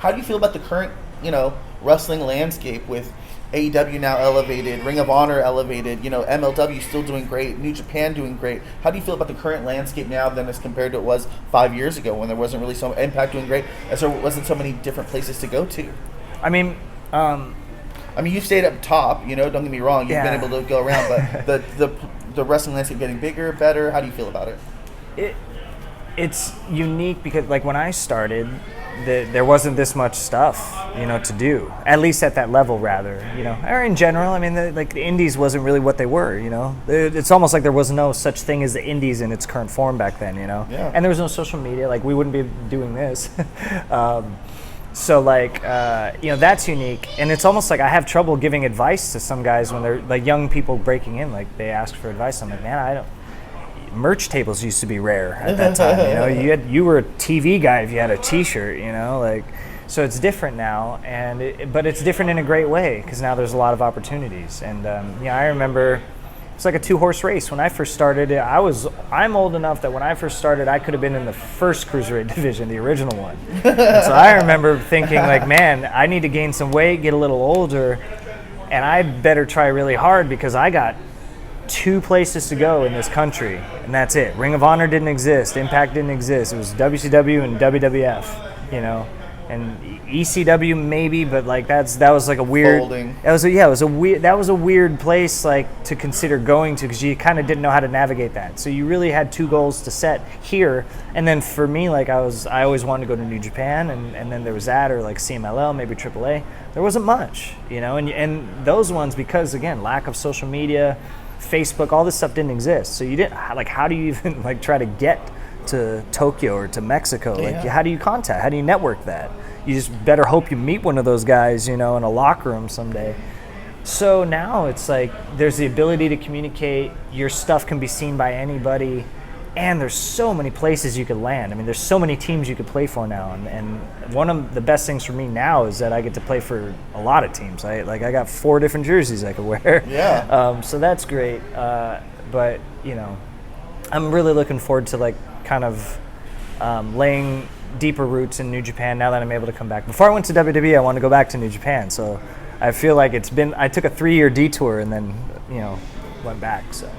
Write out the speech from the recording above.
How do you feel about the current, wrestling landscape with AEW now elevated, Ring of Honor elevated, MLW still doing great, New Japan doing great? How do you feel about the current landscape now than as compared to it was 5 years ago when there wasn't really so Impact doing great, as there wasn't so many different places to go to? I mean, you've stayed up top, don't get me wrong, you've been able to go around, but the wrestling landscape getting bigger, better, how do you feel about it? It's unique because, like, when I started, there wasn't this much stuff, to do. At least at that level, rather, or in general. I mean, the indies wasn't really what they were, It's almost like there was no such thing as the indies in its current form back then, Yeah. And there was no social media. Like, we wouldn't be doing this. So, like, that's unique. And it's almost like I have trouble giving advice to some guys when they're, like, young people breaking in. Like, they ask for advice. I'm like, man, I don't. Merch tables used to be rare at that time. You were a TV guy if you had a T-shirt. So it's different now, but it's different in a great way because now there's a lot of opportunities. And I remember it's like a 2-horse race. When I first started, I'm old enough that when I first started, I could have been in the first cruiserweight division, the original one. And so I remember thinking, like, man, I need to gain some weight, get a little older, and I better try really hard because I got 2 places to go in this country, and that's it. Ring of Honor didn't exist. Impact didn't exist. It was WCW and WWF, and ECW maybe, but like that was like a weird. Folding. That was a weird place like to consider going to because you kind of didn't know how to navigate that. So you really had 2 goals to set here, and then for me, like I always wanted to go to New Japan, and then there was that or like CMLL, maybe AAA. There wasn't much, and those ones because again lack of social media. Facebook, all this stuff didn't exist. So you didn't, like, how do you even, like, try to get to Tokyo or to Mexico? Like, how do you how do you network that? You just better hope you meet one of those guys, in a locker room someday. So now it's like there's the ability to communicate. Your stuff can be seen by anybody. And there's so many places you could land. I mean, there's so many teams you could play for now. And one of the best things for me now is that I get to play for a lot of teams. I got 4 different jerseys I could wear. Yeah. So that's great. But, I'm really looking forward to, like, kind of laying deeper roots in New Japan now that I'm able to come back. Before I went to WWE, I wanted to go back to New Japan. So I feel like I took a 3-year detour and then, went back. So.